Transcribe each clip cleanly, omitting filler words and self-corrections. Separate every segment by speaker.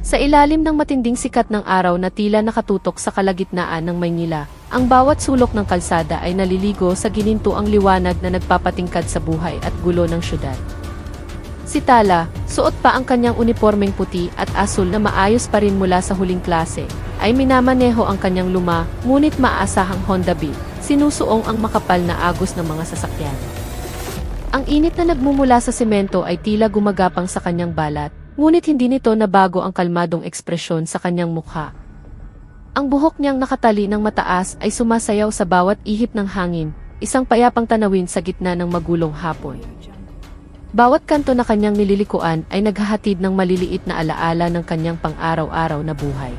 Speaker 1: Sa ilalim ng matinding sikat ng araw na tila nakatutok sa kalagitnaan ng Maynila, ang bawat sulok ng kalsada ay naliligo sa ginintuang liwanag na nagpapatingkad sa buhay at gulo ng syudad. Si Tala, suot pa ang kanyang unipormeng puti at asul na maayos pa rin mula sa huling klase, ay minamaneho ang kanyang luma, ngunit maaasahang Honda Beat, sinusuong ang makapal na agos ng mga sasakyan. Ang init na nagmumula sa semento ay tila gumagapang sa kanyang balat, ngunit hindi nito nabago ang kalmadong ekspresyon sa kanyang mukha. Ang buhok niyang nakatali ng mataas ay sumasayaw sa bawat ihip ng hangin, isang payapang tanawin sa gitna ng magulong hapon. Bawat kanto na kanyang nililikuan ay naghahatid ng maliliit na alaala ng kanyang pang-araw-araw na buhay.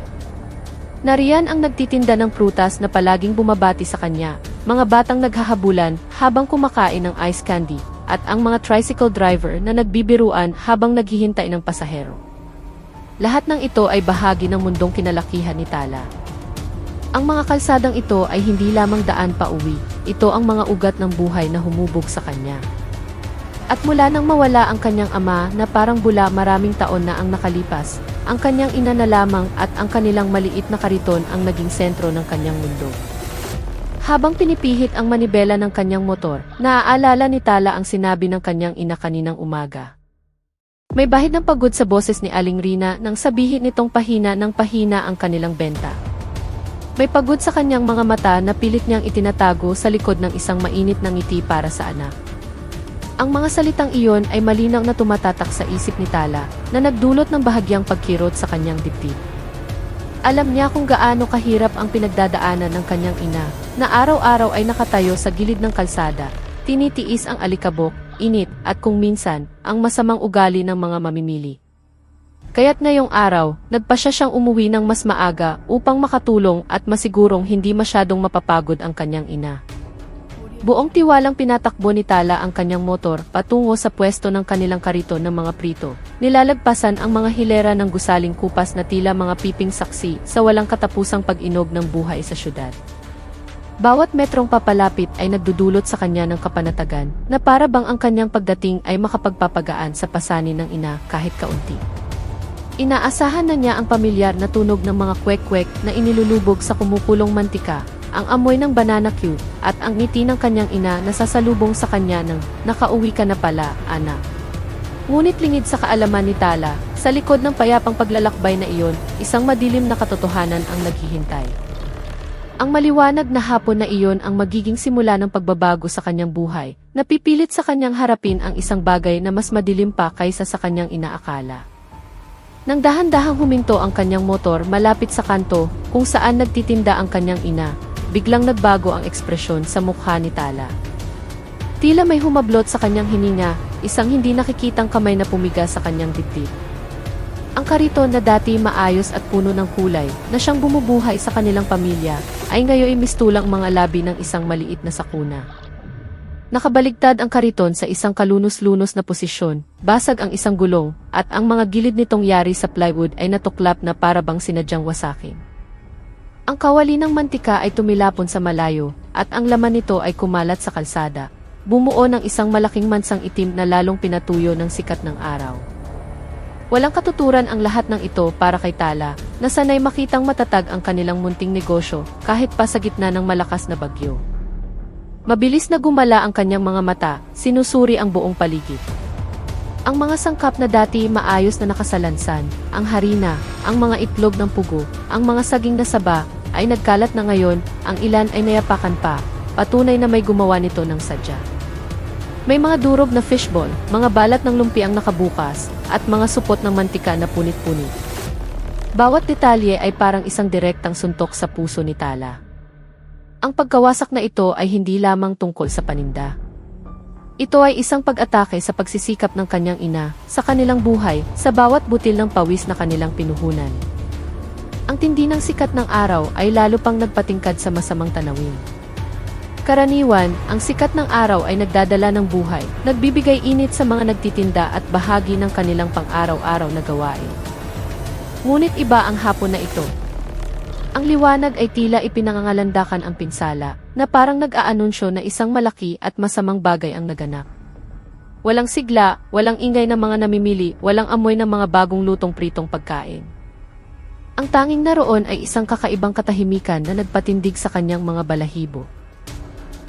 Speaker 1: Nariyan ang nagtitinda ng prutas na palaging bumabati sa kanya, mga batang naghahabulan habang kumakain ng ice candy, at ang mga tricycle driver na nagbibiruan habang naghihintay ng pasahero. Lahat ng ito ay bahagi ng mundong kinalakihan ni Tala. Ang mga kalsadang ito ay hindi lamang daan pa uwi, ito ang mga ugat ng buhay na humubog sa kanya. At mula nang mawala ang kanyang ama na parang bula maraming taon na ang nakalipas, ang kanyang ina na lamang at ang kanilang maliit na kariton ang naging sentro ng kanyang mundo. Habang pinipihit ang manibela ng kanyang motor, naaalala ni Tala ang sinabi ng kanyang ina kaninang umaga. May bahid ng pagod sa boses ni Aling Rina nang sabihin nitong pahina ng pahina ang kanilang benta. May pagod sa kanyang mga mata na pilit niyang itinatago sa likod ng isang mainit na ngiti para sa anak. Ang mga salitang iyon ay malinaw na tumatatak sa isip ni Tala na nagdulot ng bahagyang pagkirot sa kanyang dibdib. Alam niya kung gaano kahirap ang pinagdadaanan ng kanyang ina, na araw-araw ay nakatayo sa gilid ng kalsada, tinitiis ang alikabok, init, at kung minsan, ang masamang ugali ng mga mamimili. Kaya't ngayong araw, nagpasya siyang umuwi ng mas maaga upang makatulong at masigurong hindi masyadong mapapagod ang kanyang ina. Buong tiwalang pinatakbo ni Tala ang kanyang motor patungo sa pwesto ng kanilang kariton ng mga prito. Nilalagpasan ang mga hilera ng gusaling kupas na tila mga piping saksi sa walang katapusang pag-inog ng buhay sa syudad. Bawat metrong papalapit ay nagdudulot sa kanya ng kapanatagan na para bang ang kanyang pagdating ay makapagpapagaan sa pasanin ng ina kahit kaunti. Inaasahan na niya ang pamilyar na tunog ng mga kwek-kwek na inilulubog sa kumukulong mantika, ang amoy ng banana cue, at ang ngiti ng kanyang ina na sasalubong sa kanya ng, "Nakauwi ka na pala, anak." Ngunit lingid sa kaalaman ni Tala, sa likod ng payapang paglalakbay na iyon, isang madilim na katotohanan ang naghihintay. Ang maliwanag na hapon na iyon ang magiging simula ng pagbabago sa kanyang buhay, napipilit sa kanyang harapin ang isang bagay na mas madilim pa kaysa sa kanyang inaakala. Nang dahan-dahang huminto ang kanyang motor malapit sa kanto kung saan nagtitinda ang kanyang ina, biglang nagbago ang ekspresyon sa mukha ni Tala. Tila may humablot sa kanyang hininga, isang hindi nakikitang kamay na pumiga sa kanyang dibdib. Ang kariton na dati maayos at puno ng kulay, na siyang bumubuhay sa kanilang pamilya, ay ngayon mistulang mga labi ng isang maliit na sakuna. Nakabaligtad ang kariton sa isang kalunos-lunos na posisyon, basag ang isang gulong, at ang mga gilid nitong yari sa plywood ay natuklap na para bang sinadyang wasakin. Ang kawali ng mantika ay tumilapon sa malayo, at ang laman nito ay kumalat sa kalsada, bumuo ng isang malaking mansang itim na lalong pinatuyo ng sikat ng araw. Walang katuturan ang lahat ng ito para kay Tala, na sanay makitang matatag ang kanilang munting negosyo kahit pa sa gitna ng malakas na bagyo. Mabilis na gumala ang kanyang mga mata, sinusuri ang buong paligid. Ang mga sangkap na dati maayos na nakasalansan, ang harina, ang mga itlog ng pugo, ang mga saging na saba, ay nagkalat na ngayon, ang ilan ay nayapakan pa, patunay na may gumawa nito ng sadya. May mga durog na fishball, mga balat ng lumpiang nakabukas, at mga supot ng mantika na punit-punit. Bawat detalye ay parang isang direktang suntok sa puso ni Tala. Ang pagkawasak na ito ay hindi lamang tungkol sa paninda. Ito ay isang pag-atake sa pagsisikap ng kanyang ina, sa kanilang buhay, sa bawat butil ng pawis na kanilang pinuhunan. Ang tindi ng sikat ng araw ay lalo pang nagpatingkad sa masamang tanawin. Karaniwan, ang sikat ng araw ay nagdadala ng buhay, nagbibigay init sa mga nagtitinda at bahagi ng kanilang pang-araw-araw na gawain. Ngunit iba ang hapon na ito. Ang liwanag ay tila ipinangangalandakan ang pinsala, na parang nag-aanunsyo na isang malaki at masamang bagay ang naganap. Walang sigla, walang ingay ng mga namimili, walang amoy ng mga bagong lutong pritong pagkain. Ang tanging naroon ay isang kakaibang katahimikan na nagpatindig sa kanyang mga balahibo.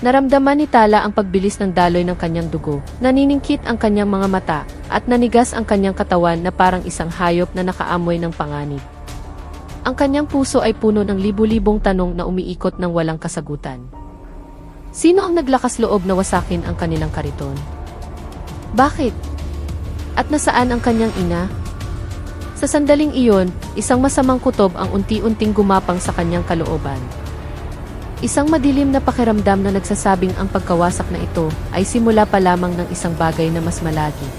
Speaker 1: Naramdaman ni Tala ang pagbilis ng daloy ng kanyang dugo, naniningkit ang kanyang mga mata, at nanigas ang kanyang katawan na parang isang hayop na nakaamoy ng panganib. Ang kanyang puso ay puno ng libu-libong tanong na umiikot ng walang kasagutan. Sino ang naglakas loob na wasakin ang kanilang kariton? Bakit? At nasaan ang kanyang ina? Sa sandaling iyon, isang masamang kutob ang unti-unting gumapang sa kanyang kalooban. Isang madilim na pakiramdam na nagsasabing ang pagkawasak na ito ay simula pa lamang ng isang bagay na mas malagi.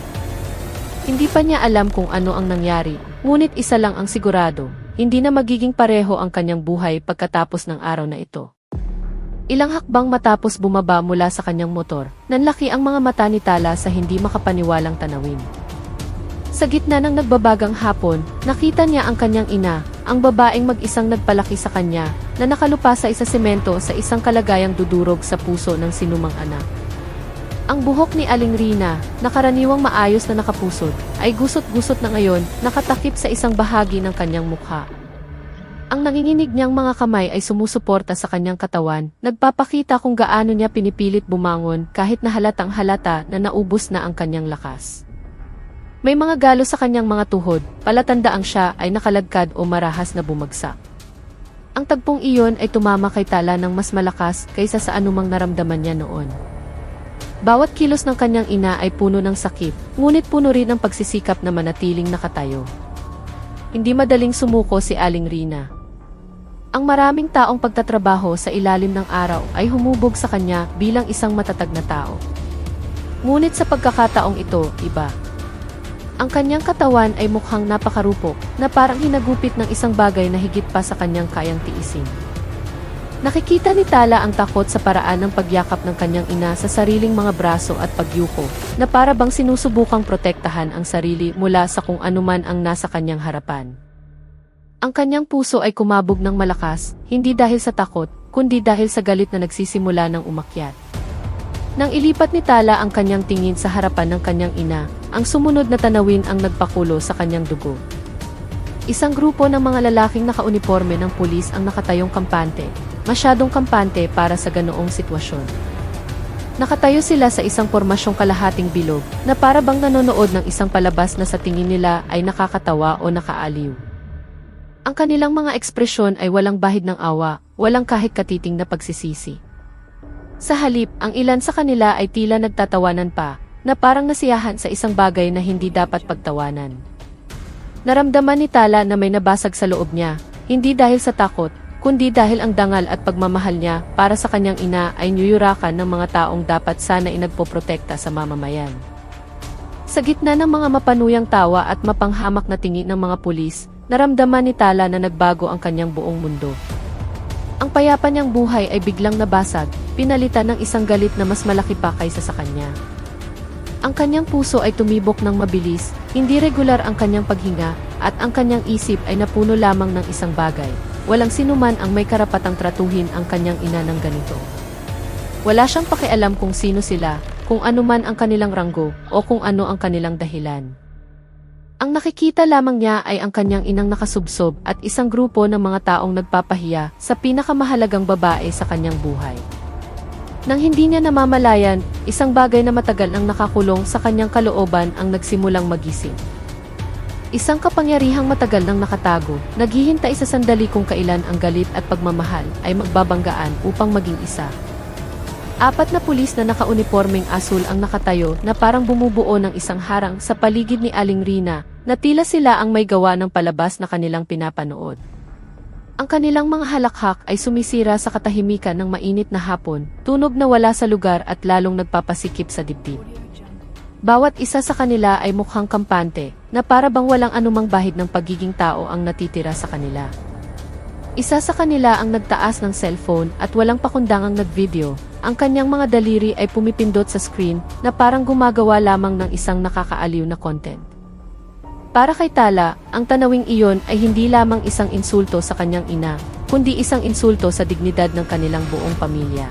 Speaker 1: Hindi pa niya alam kung ano ang nangyari, ngunit isa lang ang sigurado, hindi na magiging pareho ang kanyang buhay pagkatapos ng araw na ito. Ilang hakbang matapos bumaba mula sa kanyang motor, nanlaki ang mga mata ni Tala sa hindi makapaniwalang tanawin. Sa gitna ng nagbabagang hapon, nakita niya ang kanyang ina, ang babaeng mag-isang nagpalaki sa kanya, na nakalupasa sa semento sa isang kalagayang dudurog sa puso ng sinumang anak. Ang buhok ni Aling Rina, na karaniwang maayos na nakapusod, ay gusot-gusot na ngayon, nakatakip sa isang bahagi ng kanyang mukha. Ang nanginginig niyang mga kamay ay sumusuporta sa kanyang katawan, nagpapakita kung gaano niya pinipilit bumangon kahit na halatang halata na naubos na ang kanyang lakas. May mga galo sa kanyang mga tuhod, palatandaang siya ay nakaladkad o marahas na bumagsak. Ang tagpong iyon ay tumama kay Tala ng mas malakas kaysa sa anumang naramdaman niya noon. Bawat kilos ng kanyang ina ay puno ng sakit, ngunit puno rin ng pagsisikap na manatiling nakatayo. Hindi madaling sumuko si Aling Rina. Ang maraming taong pagtatrabaho sa ilalim ng araw ay humubog sa kanya bilang isang matatag na tao. Ngunit sa pagkakataong ito, iba. Ang kanyang katawan ay mukhang napakarupok, na parang hinagupit ng isang bagay na higit pa sa kanyang kayang tiisin. Nakikita ni Tala ang takot sa paraan ng pagyakap ng kanyang ina sa sariling mga braso at pagyuko, na para bang sinusubukang protektahan ang sarili mula sa kung anuman ang nasa kanyang harapan. Ang kanyang puso ay kumabog ng malakas, hindi dahil sa takot, kundi dahil sa galit na nagsisimula ng umakyat. Nang ilipat ni Tala ang kanyang tingin sa harapan ng kanyang ina, ang sumunod na tanawin ang nagpakulo sa kanyang dugo. Isang grupo ng mga lalaking nakauniporme ng pulis ang nakatayong kampante, masyadong kampante para sa ganoong sitwasyon. Nakatayo sila sa isang pormasyong kalahating bilog, na para bang nanonood ng isang palabas na sa tingin nila ay nakakatawa o nakaaliw. Ang kanilang mga ekspresyon ay walang bahid ng awa, walang kahit katiting na pagsisisi. Sa halip, ang ilan sa kanila ay tila nagtatawanan pa, na parang nasiyahan sa isang bagay na hindi dapat pagtawanan. Naramdaman ni Tala na may nabasag sa loob niya, hindi dahil sa takot, kundi dahil ang dangal at pagmamahal niya para sa kanyang ina ay niyuyurakan ng mga taong dapat sana inagpoprotekta sa mamamayan. Sa gitna ng mga mapanuyang tawa at mapanghamak na tingin ng mga pulis, naramdaman ni Tala na nagbago ang kanyang buong mundo. Ang payapa niyang buhay ay biglang nabasag, pinalitan ng isang galit na mas malaki pa kaysa sa kanya. Ang kanyang puso ay tumibok ng mabilis, hindi regular ang kanyang paghinga, at ang kanyang isip ay napuno lamang ng isang bagay. Walang sinuman ang may karapatang tratuhin ang kanyang ina ng ganito. Wala siyang pakialam kung sino sila, kung ano man ang kanilang ranggo, o kung ano ang kanilang dahilan. Ang nakikita lamang niya ay ang kanyang inang nakasubsob at isang grupo ng mga taong nagpapahiya sa pinakamahalagang babae sa kanyang buhay. Nang hindi niya namamalayan, isang bagay na matagal nang nakakulong sa kanyang kalooban ang nagsimulang magising. Isang kapangyarihang matagal nang nakatago, naghihintay sa sandali kung kailan ang galit at pagmamahal ay magbabanggaan upang maging isa. 4 na pulis na nakaunipormeng asul ang nakatayo na parang bumubuo ng isang harang sa paligid ni Aling Rina, na tila sila ang may gawa ng palabas na kanilang pinapanood. Ang kanilang mga halakhak ay sumisira sa katahimikan ng mainit na hapon, tunog na wala sa lugar at lalong nagpapasikip sa dibdib. Bawat isa sa kanila ay mukhang kampante, na para bang walang anumang bahid ng pagiging tao ang natitira sa kanila. Isa sa kanila ang nagtaas ng cellphone at walang pakundangang nagvideo. Ang kanyang mga daliri ay pumipindot sa screen na parang gumagawa lamang ng isang nakakaaliw na content. Para kay Tala, ang tanawing iyon ay hindi lamang isang insulto sa kanyang ina, kundi isang insulto sa dignidad ng kanilang buong pamilya.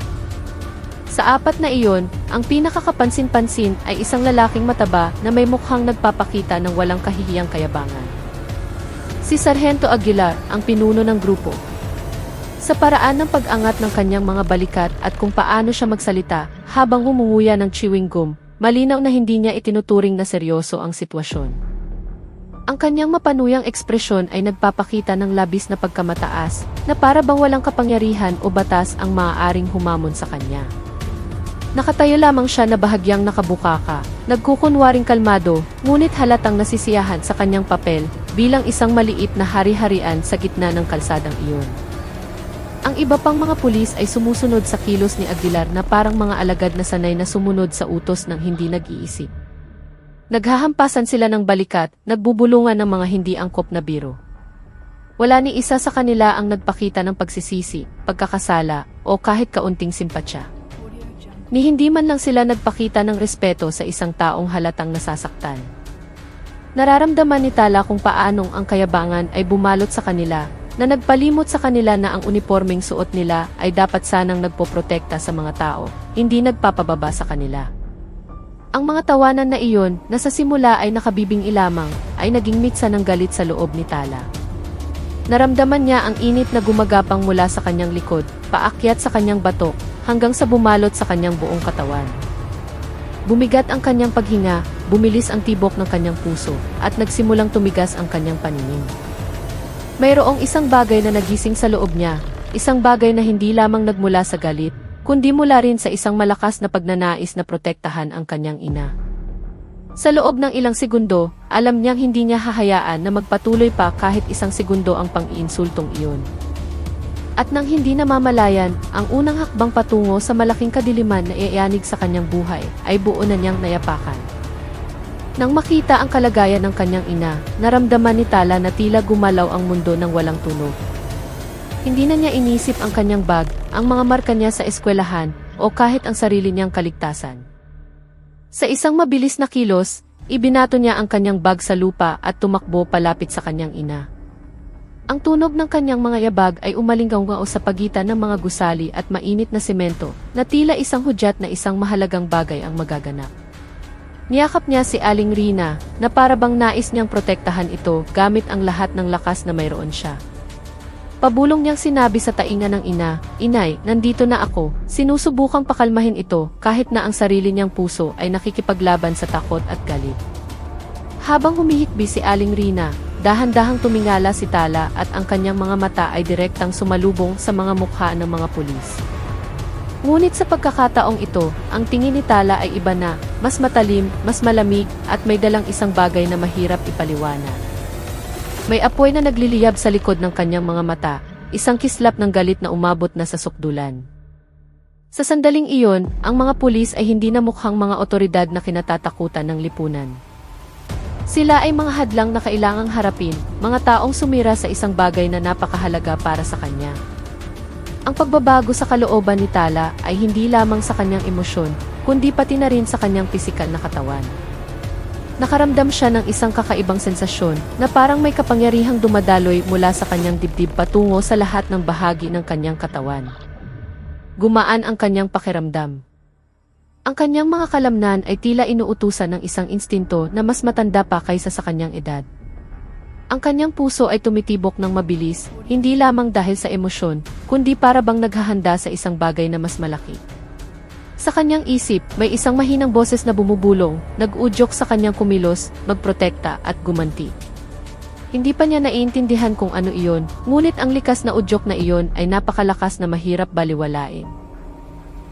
Speaker 1: Sa 4 na iyon, ang pinakakapansin-pansin ay isang lalaking mataba na may mukhang nagpapakita ng walang kahihiyang kayabangan. Si Sargento Aguilar ang pinuno ng grupo. Sa paraan ng pag-angat ng kanyang mga balikat at kung paano siya magsalita habang humunguya ng chewing gum, malinaw na hindi niya itinuturing na seryoso ang sitwasyon. Ang kanyang mapanuyang ekspresyon ay nagpapakita ng labis na pagkamataas na para bang walang kapangyarihan o batas ang maaaring humamon sa kanya. Nakatayo lamang siya na bahagyang nakabukaka, nagkukunwaring kalmado, ngunit halatang nasisiyahan sa kanyang papel bilang isang maliit na hari-harian sa gitna ng kalsadang iyon. Ang iba pang mga pulis ay sumusunod sa kilos ni Aguilar na parang mga alagad na sanay na sumunod sa utos ng hindi nag-iisip. Naghahampasan sila ng balikat, nagbubulungan ng mga hindi angkop na biro. Wala ni isa sa kanila ang nagpakita ng pagsisisi, pagkakasala, o kahit kaunting simpatsya. Ni hindi man lang sila nagpakita ng respeto sa isang taong halatang nasasaktan. Nararamdaman ni Tala kung paanong ang kayabangan ay bumalot sa kanila, na nagpalimot sa kanila na ang unipormeng suot nila ay dapat sanang nagpoprotekta sa mga tao, hindi nagpapababa sa kanila. Ang mga tawanan na iyon, na sa simula ay nakabibingi lamang, ay naging mitsa ng galit sa loob ni Tala. Naramdaman niya ang init na gumagapang mula sa kanyang likod, paakyat sa kanyang batok, hanggang sa bumalot sa kanyang buong katawan. Bumigat ang kanyang paghinga, bumilis ang tibok ng kanyang puso, at nagsimulang tumigas ang kanyang paningin. Mayroong isang bagay na nagising sa loob niya, isang bagay na hindi lamang nagmula sa galit, kundi mula rin sa isang malakas na pagnanais na protektahan ang kanyang ina. Sa loob ng ilang segundo, alam niyang hindi niya hahayaan na magpatuloy pa kahit isang segundo ang pang-iinsultong iyon. At nang hindi namamalayan, ang unang hakbang patungo sa malaking kadiliman na iayanig sa kanyang buhay, ay buo na niyang nayapakan. Nang makita ang kalagayan ng kanyang ina, naramdaman ni Tala na tila gumalaw ang mundo ng walang tunog. Hindi na niya inisip ang kanyang bag, ang mga marka niya sa eskwelahan, o kahit ang sarili niyang kaligtasan. Sa isang mabilis na kilos, ibinato niya ang kanyang bag sa lupa at tumakbo palapit sa kanyang ina. Ang tunog ng kanyang mga yabag ay umalinggaw-ngao sa pagitan ng mga gusali at mainit na semento, na tila isang hudyat na isang mahalagang bagay ang magaganap. Niyakap niya si Aling Rina, na para bang nais niyang protektahan ito gamit ang lahat ng lakas na mayroon siya. Pabulong niyang sinabi sa tainga ng ina, "Inay, nandito na ako." Sinusubukang pakalmahin ito kahit na ang sarili niyang puso ay nakikipaglaban sa takot at galit. Habang humihikbi si Aling Rina, dahan-dahang tumingala si Tala at ang kanyang mga mata ay direktang sumalubong sa mga mukha ng mga pulis. Ngunit sa pagkakataong ito, ang tingin ni Tala ay iba na, mas matalim, mas malamig, at may dalang isang bagay na mahirap ipaliwanag. May apoy na nagliliyab sa likod ng kanyang mga mata, isang kislap ng galit na umabot na sa sukdulan. Sa sandaling iyon, ang mga pulis ay hindi na mukhang mga otoridad na kinatatakutan ng lipunan. Sila ay mga hadlang na kailangang harapin, mga taong sumira sa isang bagay na napakahalaga para sa kanya. Ang pagbabago sa kalooban ni Tala ay hindi lamang sa kanyang emosyon, kundi pati na rin sa kanyang pisikal na katawan. Nakaramdam siya ng isang kakaibang sensasyon na parang may kapangyarihang dumadaloy mula sa kanyang dibdib patungo sa lahat ng bahagi ng kanyang katawan. Gumaan ang kanyang pakiramdam. Ang kanyang mga kalamnan ay tila inuutusan ng isang instinto na mas matanda pa kaysa sa kanyang edad. Ang kanyang puso ay tumitibok ng mabilis, hindi lamang dahil sa emosyon, kundi para bang naghahanda sa isang bagay na mas malaki. Sa kanyang isip, may isang mahinang boses na bumubulong, nag-udyok sa kanyang kumilos, magprotekta at gumanti. Hindi pa niya naiintindihan kung ano iyon, ngunit ang likas na udyok na iyon ay napakalakas na mahirap baliwalain.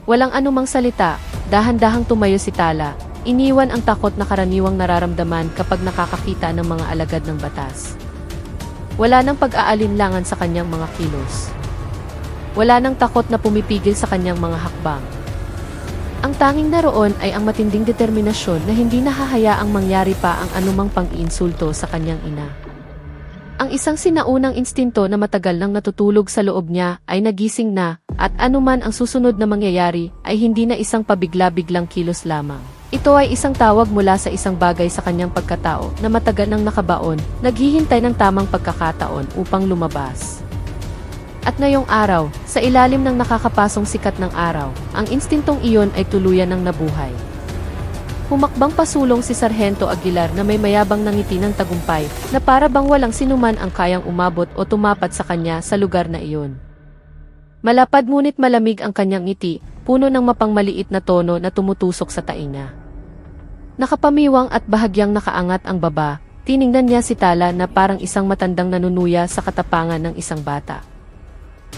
Speaker 1: Walang anumang salita, dahan-dahang tumayo si Tala, iniwan ang takot na karaniwang nararamdaman kapag nakakakita ng mga alagad ng batas. Wala nang pag-aalinlangan sa kanyang mga kilos. Wala nang takot na pumipigil sa kanyang mga hakbang. Ang tanging naroon ay ang matinding determinasyon na hindi nahahayaang mangyari pa ang anumang pang-iinsulto sa kanyang ina. Ang isang sinaunang instinto na matagal nang natutulog sa loob niya ay nagising na, at anuman ang susunod na mangyayari ay hindi na isang pabigla-biglang kilos lamang. Ito ay isang tawag mula sa isang bagay sa kanyang pagkatao na matagal nang nakabaon, naghihintay ng tamang pagkakataon upang lumabas. At ngayong araw, sa ilalim ng nakakapasong sikat ng araw, ang instintong iyon ay tuluyan ng nabuhay. Humakbang pasulong si Sargento Aguilar na may mayabang na ngiti ng tagumpay, na para bang walang sinuman ang kayang umabot o tumapat sa kanya sa lugar na iyon. Malapad ngunit malamig ang kanyang ngiti, puno ng mapangmaliit na tono na tumutusok sa tainga. Nakapamiwang at bahagyang nakaangat ang baba, tiningnan niya si Tala na parang isang matandang nanunuya sa katapangan ng isang bata.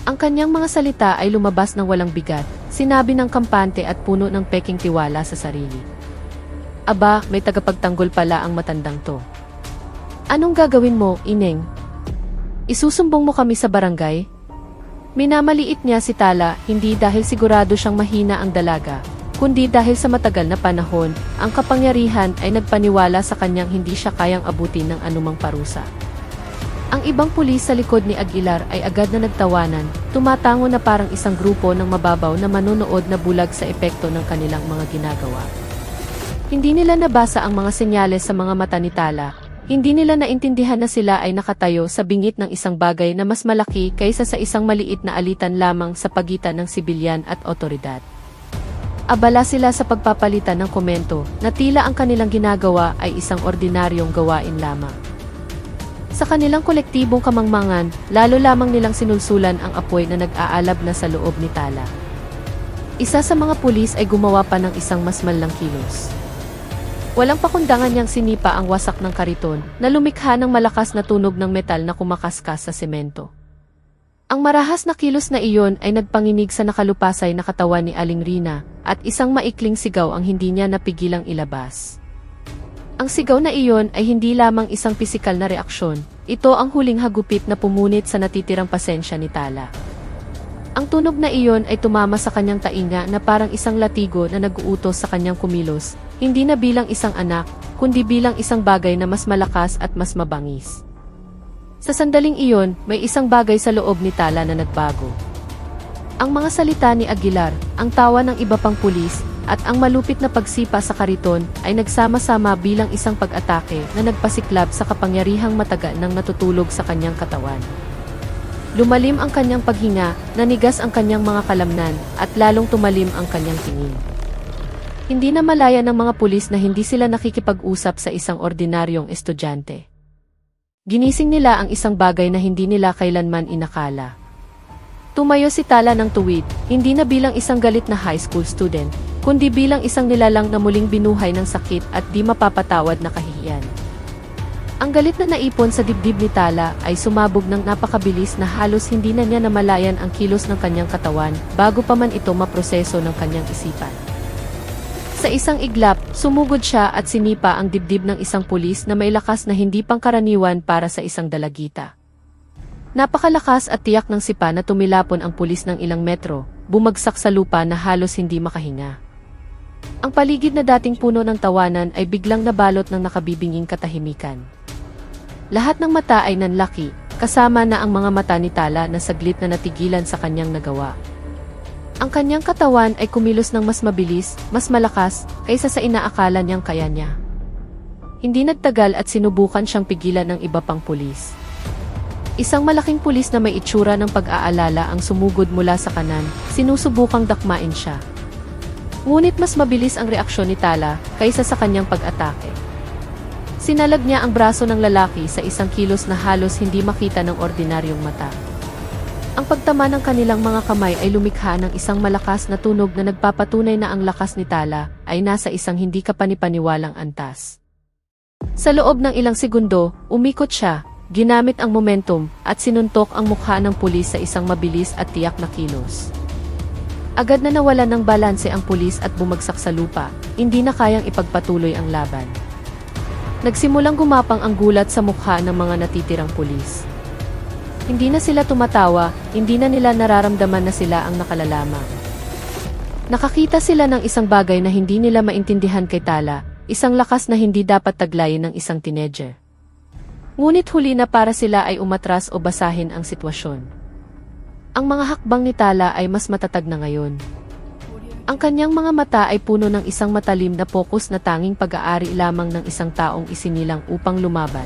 Speaker 1: Ang kanyang mga salita ay lumabas ng walang bigat, sinabi ng kampante at puno ng peking tiwala sa sarili. Aba, may tagapagtanggol pala ang matandang to. Anong gagawin mo, Ineng? Isusumbong mo kami sa barangay? Minamaliit niya si Tala, hindi dahil sigurado siyang mahina ang dalaga, kundi dahil sa matagal na panahon, ang kapangyarihan ay nagpaniwala sa kanyang hindi siya kayang abutin ng anumang parusa. Ang ibang pulis sa likod ni Aguilar ay agad na nagtawanan, tumatango na parang isang grupo ng mababaw na manonood na bulag sa epekto ng kanilang mga ginagawa. Hindi nila nabasa ang mga senyales sa mga mata ni Tala, hindi nila naintindihan na sila ay nakatayo sa bingit ng isang bagay na mas malaki kaysa sa isang maliit na alitan lamang sa pagitan ng sibilyan at otoridad. Abala sila sa pagpapalitan ng komento na tila ang kanilang ginagawa ay isang ordinaryong gawain lamang. Sa kanilang kolektibong kamangmangan, lalo lamang nilang sinulsulan ang apoy na nag-aalab na sa loob ni Tala. Isa sa mga pulis ay gumawa pa ng isang mas malang kilos. Walang pakundangan niyang sinipa ang wasak ng kariton na lumikha ng malakas na tunog ng metal na kumakaskas sa semento. Ang marahas na kilos na iyon ay nagpanginig sa nakalupasay na katawan ni Aling Rina at isang maikling sigaw ang hindi niya napigilang ilabas. Ang sigaw na iyon ay hindi lamang isang pisikal na reaksyon, ito ang huling hagupit na pumunit sa natitirang pasensya ni Tala. Ang tunog na iyon ay tumama sa kanyang tainga na parang isang latigo na nag-uutos sa kanyang kumilos, hindi na bilang isang anak, kundi bilang isang bagay na mas malakas at mas mabangis. Sa sandaling iyon, may isang bagay sa loob ni Tala na nagbago. Ang mga salita ni Aguilar, ang tawa ng iba pang pulis, at ang malupit na pagsipa sa kariton ay nagsama-sama bilang isang pag-atake na nagpasiklab sa kapangyarihang mataga ng natutulog sa kanyang katawan. Lumalim ang kanyang paghinga, nanigas ang kanyang mga kalamnan, at lalong tumalim ang kanyang tingin. Hindi na malaya ng mga pulis na hindi sila nakikipag-usap sa isang ordinaryong estudyante. Ginising nila ang isang bagay na hindi nila kailanman inakala. Tumayo si Tala ng tuwid, hindi na bilang isang galit na high school student, kundi bilang isang nilalang na muling binuhay ng sakit at di mapapatawad na kahihiyan. Ang galit na naipon sa dibdib ni Tala ay sumabog ng napakabilis na halos hindi na niya namalayan ang kilos ng kanyang katawan bago pa man ito maproseso ng kanyang isipan. Sa isang iglap, sumugod siya at sinipa ang dibdib ng isang pulis na may lakas na hindi pangkaraniwan para sa isang dalagita. Napakalakas at tiyak ng sipa na tumilapon ang pulis ng ilang metro, bumagsak sa lupa na halos hindi makahinga. Ang paligid na dating puno ng tawanan ay biglang nabalot ng nakabibinging katahimikan. Lahat ng mata ay nanlaki, kasama na ang mga mata ni Tala na saglit na natigilan sa kanyang nagawa. Ang kanyang katawan ay kumilos ng mas mabilis, mas malakas, kaysa sa inaakala niyang kaya niya. Hindi nagtagal at sinubukan siyang pigilan ng iba pang pulis. Isang malaking pulis na may itsura ng pag-aalala ang sumugod mula sa kanan, sinusubukang dakmain siya. Ngunit mas mabilis ang reaksyon ni Tala kaysa sa kanyang pag-atake. Sinalag niya ang braso ng lalaki sa isang kilos na halos hindi makita ng ordinaryong mata. Ang pagtama ng kanilang mga kamay ay lumikha ng isang malakas na tunog na nagpapatunay na ang lakas ni Tala ay nasa isang hindi kapanipaniwalang antas. Sa loob ng ilang segundo, umikot siya, ginamit ang momentum, at sinuntok ang mukha ng pulis sa isang mabilis at tiyak na kilos. Agad na nawalan ng balanse ang pulis at bumagsak sa lupa, hindi na kayang ipagpatuloy ang laban. Nagsimulang gumapang ang gulat sa mukha ng mga natitirang pulis. Hindi na sila tumatawa, hindi na nila nararamdaman na sila ang nakalalamang. Nakakita sila ng isang bagay na hindi nila maintindihan kay Tala, isang lakas na hindi dapat taglayin ng isang teenager. Ngunit huli na para sila ay umatras o basahin ang sitwasyon. Ang mga hakbang ni Tala ay mas matatag na ngayon. Ang kanyang mga mata ay puno ng isang matalim na pokus na tanging pag-aari lamang ng isang taong isinilang upang lumaban.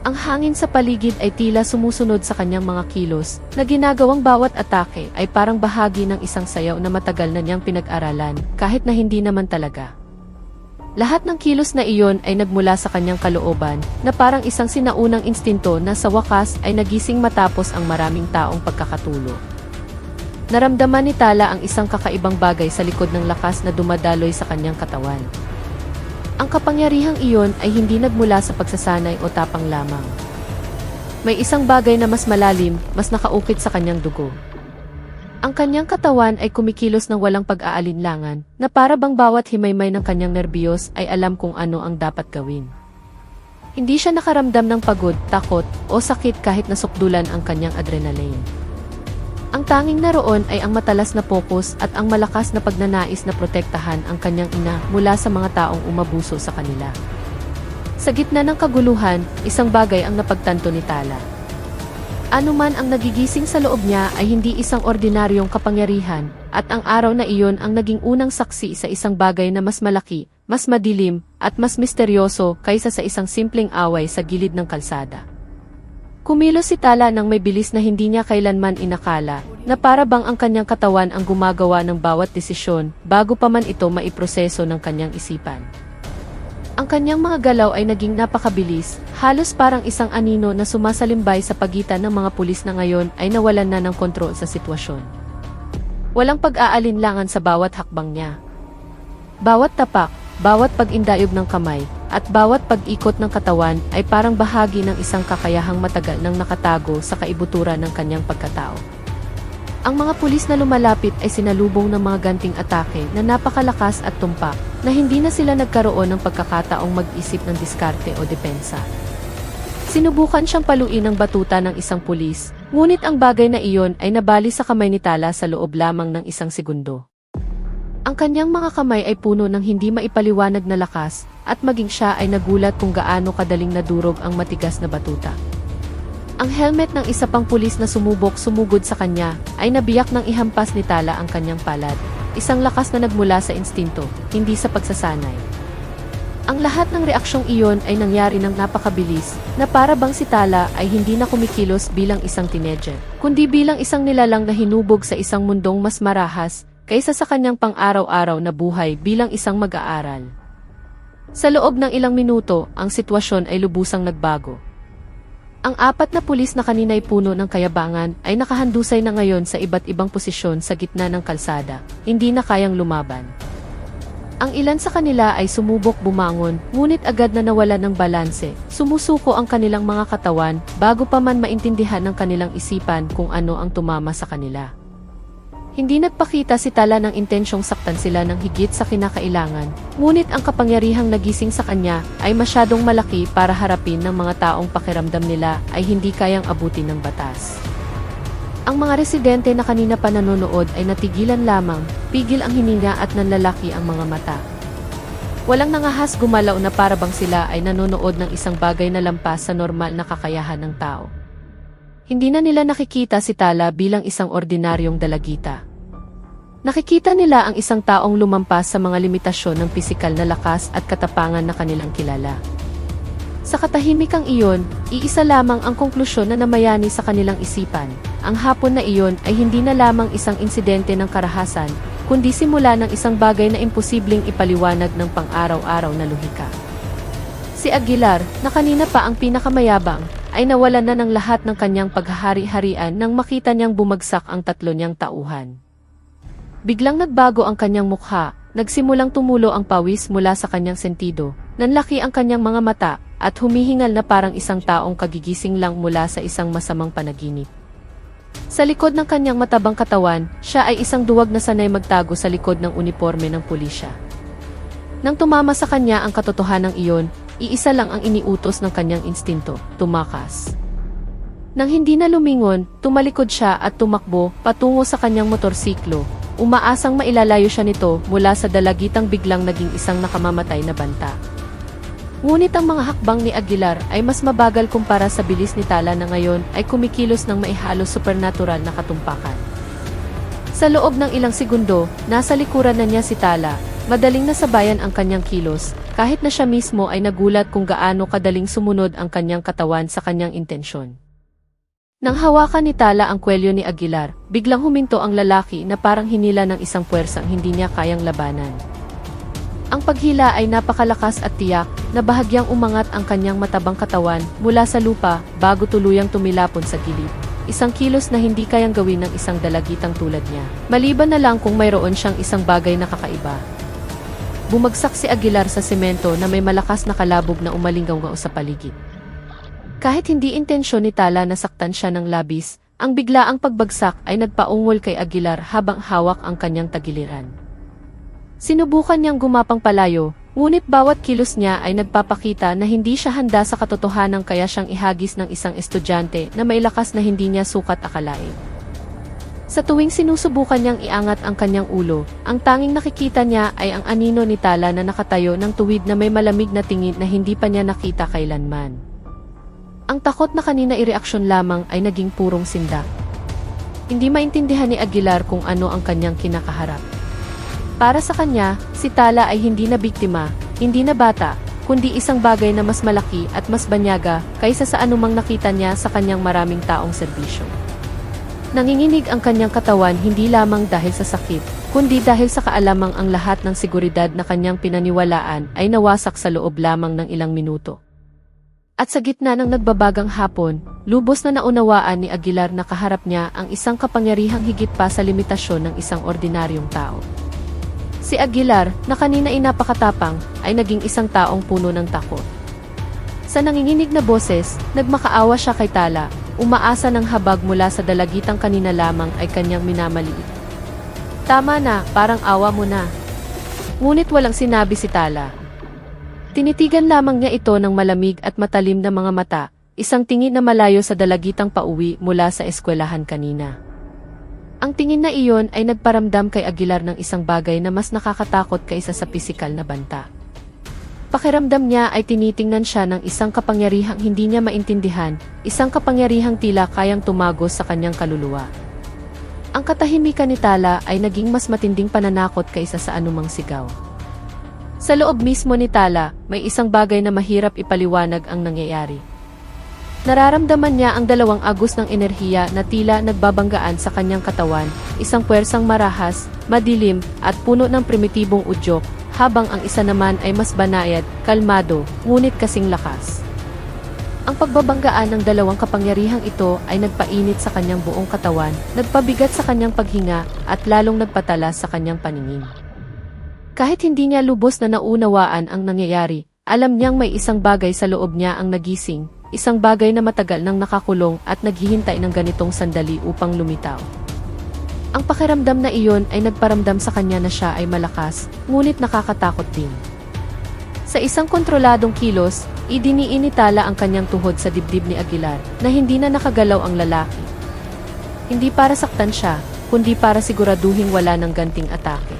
Speaker 1: Ang hangin sa paligid ay tila sumusunod sa kanyang mga kilos, na ginagawang bawat atake ay parang bahagi ng isang sayaw na matagal na niyang pinag-aralan, kahit na hindi naman talaga. Lahat ng kilos na iyon ay nagmula sa kanyang kalooban, na parang isang sinaunang instinto na sa wakas ay nagising matapos ang maraming taong pagkakatulo. Naramdaman ni Tala ang isang kakaibang bagay sa likod ng lakas na dumadaloy sa kanyang katawan. Ang kapangyarihang iyon ay hindi nagmula sa pagsasanay o tapang lamang. May isang bagay na mas malalim, mas nakaukit sa kanyang dugo. Ang kanyang katawan ay kumikilos ng walang pag-aalinlangan, na para bang bawat himaymay ng kanyang nerbiyos ay alam kung ano ang dapat gawin. Hindi siya nakaramdam ng pagod, takot, o sakit kahit nasukdulan ang kanyang adrenaline. Ang tanging naroon ay ang matalas na pokus at ang malakas na pagnanais na protektahan ang kanyang ina mula sa mga taong umabuso sa kanila. Sa gitna ng kaguluhan, isang bagay ang napagtanto ni Tala. Ano man ang nagigising sa loob niya ay hindi isang ordinaryong kapangyarihan, at ang araw na iyon ang naging unang saksi sa isang bagay na mas malaki, mas madilim, at mas misteryoso kaysa sa isang simpleng away sa gilid ng kalsada. Kumilos si Tala nang may bilis na hindi niya kailanman inakala, na para bang ang kanyang katawan ang gumagawa ng bawat desisyon bago pa man ito maiproseso ng kanyang isipan. Ang kanyang mga galaw ay naging napakabilis, halos parang isang anino na sumasalimbay sa pagitan ng mga pulis na ngayon ay nawalan na ng kontrol sa sitwasyon. Walang pag-aalinlangan sa bawat hakbang niya. Bawat tapak, bawat pag-indayog ng kamay, at bawat pag-ikot ng katawan ay parang bahagi ng isang kakayahang matagal nang nakatago sa kaibuturan ng kanyang pagkatao. Ang mga pulis na lumalapit ay sinalubong ng mga ganting atake na napakalakas at tumpak, na hindi na sila nagkaroon ng pagkakataong mag-isip ng diskarte o depensa. Sinubukan siyang paluin ng batuta ng isang pulis, ngunit ang bagay na iyon ay nabali sa kamay ni Tala sa loob lamang ng isang segundo. Ang kanyang mga kamay ay puno ng hindi maipaliwanag na lakas, at maging siya ay nagulat kung gaano kadaling nadurog ang matigas na batuta. Ang helmet ng isa pang pulis na sumugod sa kanya, ay nabiyak nang ihampas ni Tala ang kanyang palad, isang lakas na nagmula sa instinto, hindi sa pagsasanay. Ang lahat ng reaksyong iyon ay nangyari ng napakabilis, na para bang si Tala ay hindi na kumikilos bilang isang teenager, kundi bilang isang nilalang na hinubog sa isang mundong mas marahas, kaysa sa kanyang pang-araw-araw na buhay bilang isang mag-aaral. Sa loob ng ilang minuto, ang sitwasyon ay lubusang nagbago. Ang apat na pulis na kanina'y puno ng kayabangan ay nakahandusay na ngayon sa iba't ibang posisyon sa gitna ng kalsada, hindi na kayang lumaban. Ang ilan sa kanila ay sumubok bumangon, ngunit agad na nawalan ng balanse, sumusuko ang kanilang mga katawan bago pa man maintindihan ng kanilang isipan kung ano ang tumama sa kanila. Hindi nagpakita si Tala ng intensyong saktan sila ng higit sa kinakailangan, ngunit ang kapangyarihang nagising sa kanya ay masyadong malaki para harapin ng mga taong pakiramdam nila ay hindi kayang abutin ng batas. Ang mga residente na kanina pa nanonood ay natigilan lamang, pigil ang hininga at nanlalaki ang mga mata. Walang nangahas gumalaw na para bang sila ay nanonood ng isang bagay na lampas sa normal na kakayahan ng tao. Hindi na nila nakikita si Tala bilang isang ordinaryong dalagita. Nakikita nila ang isang taong lumampas sa mga limitasyon ng pisikal na lakas at katapangan na kanilang kilala. Sa katahimikang iyon, iisa lamang ang konklusyon na namayani sa kanilang isipan. Ang hapon na iyon ay hindi na lamang isang insidente ng karahasan, kundi simula ng isang bagay na imposibleng ipaliwanag ng pang-araw-araw na lohika. Si Aguilar, na kanina pa ang pinakamayabang, ay nawalan na ng lahat ng kanyang paghahari-harian nang makita niyang bumagsak ang tatlo niyang tauhan. Biglang nagbago ang kanyang mukha, nagsimulang tumulo ang pawis mula sa kanyang sentido, nanlaki ang kanyang mga mata, at humihingal na parang isang taong kagigising lang mula sa isang masamang panaginip. Sa likod ng kanyang matabang katawan, siya ay isang duwag na sanay magtago sa likod ng uniforme ng pulisya. Nang tumama sa kanya ang katotohanan iyon, iisa lang ang iniutos ng kanyang instinto, tumakas. Nang hindi na lumingon, tumalikod siya at tumakbo patungo sa kanyang motorsiklo, umaasang mailalayo siya nito mula sa dalagitang biglang naging isang nakamamatay na banta. Ngunit ang mga hakbang ni Aguilar ay mas mabagal kumpara sa bilis ni Tala na ngayon ay kumikilos ng maihalos supernatural na katumpakan. Sa loob ng ilang segundo, nasa likuran na niya si Tala, madaling nasabayan ang kanyang kilos, kahit na siya mismo ay nagulat kung gaano kadaling sumunod ang kanyang katawan sa kanyang intensyon. Nang hawakan ni Tala ang kwelyo ni Aguilar, biglang huminto ang lalaki na parang hinila ng isang puwersang hindi niya kayang labanan. Ang paghila ay napakalakas at tiyak, na bahagyang umangat ang kanyang matabang katawan mula sa lupa bago tuluyang tumilapon sa gilid. Isang kilos na hindi kayang gawin ng isang dalagitang tulad niya. Maliban na lang kung mayroon siyang isang bagay na kakaiba. Bumagsak si Aguilar sa semento na may malakas na kalabog na umalingaw sa paligid. Kahit hindi intensyon ni Tala na saktan siya ng labis, ang biglaang pagbagsak ay nagpaungol kay Aguilar habang hawak ang kanyang tagiliran. Sinubukan niyang gumapang palayo, ngunit bawat kilos niya ay nagpapakita na hindi siya handa sa katotohanan kaya siyang ihagis ng isang estudyante na may lakas na hindi niya sukat akalain. Sa tuwing sinusubukan niyang iangat ang kanyang ulo, ang tanging nakikita niya ay ang anino ni Tala na nakatayo ng tuwid na may malamig na tingin na hindi pa niya nakita kailanman. Ang takot na kanina ireaksyon lamang ay naging purong sindak. Hindi maintindihan ni Aguilar kung ano ang kanyang kinakaharap. Para sa kanya, si Tala ay hindi na biktima, hindi na bata, kundi isang bagay na mas malaki at mas banyaga kaysa sa anumang nakita niya sa kanyang maraming taong serbisyo. Nanginginig ang kanyang katawan hindi lamang dahil sa sakit, kundi dahil sa kaalamang ang lahat ng seguridad na kanyang pinaniwalaan ay nawasak sa loob lamang ng ilang minuto. At sa gitna ng nagbabagang hapon, lubos na naunawaan ni Aguilar na kaharap niya ang isang kapangyarihang higit pa sa limitasyon ng isang ordinaryong tao. Si Aguilar, na kanina ay napakatapang, ay naging isang taong puno ng takot. Sa nanginginig na boses, nagmakaawa siya kay Tala, umaasa ng habag mula sa dalagitang kanina lamang ay kanyang minamaliit. Tama na, parang awa mo na. Ngunit walang sinabi si Tala. Tinitigan lamang niya ito ng malamig at matalim na mga mata, isang tingin na malayo sa dalagitang pauwi mula sa eskwelahan kanina. Ang tingin na iyon ay nagparamdam kay Aguilar ng isang bagay na mas nakakatakot kaysa sa pisikal na banta. Pakiramdam niya ay tinitingnan siya ng isang kapangyarihang hindi niya maintindihan, isang kapangyarihang tila kayang tumagos sa kanyang kaluluwa. Ang katahimikan ni Tala ay naging mas matinding pananakot kaysa sa anumang sigaw. Sa loob mismo ni Tala, may isang bagay na mahirap ipaliwanag ang nangyayari. Nararamdaman niya ang dalawang agos ng enerhiya na tila nagbabanggaan sa kanyang katawan, isang puwersang marahas, madilim, at puno ng primitibong udyok, habang ang isa naman ay mas banayad, kalmado, ngunit kasing lakas. Ang pagbabanggaan ng dalawang kapangyarihang ito ay nagpainit sa kanyang buong katawan, nagpabigat sa kanyang paghinga, at lalong nagpatalas sa kanyang paningin. Kahit hindi niya lubos na naunawaan ang nangyayari, alam niyang may isang bagay sa loob niya ang nagising, isang bagay na matagal nang nakakulong at naghihintay ng ganitong sandali upang lumitaw. Ang pakiramdam na iyon ay nagparamdam sa kanya na siya ay malakas, ngunit nakakatakot din. Sa isang kontroladong kilos, idiniinitala ang kanyang tuhod sa dibdib ni Aguilar, na hindi na nakagalaw ang lalaki. Hindi para saktan siya, kundi para siguraduhing wala ng ganting atake.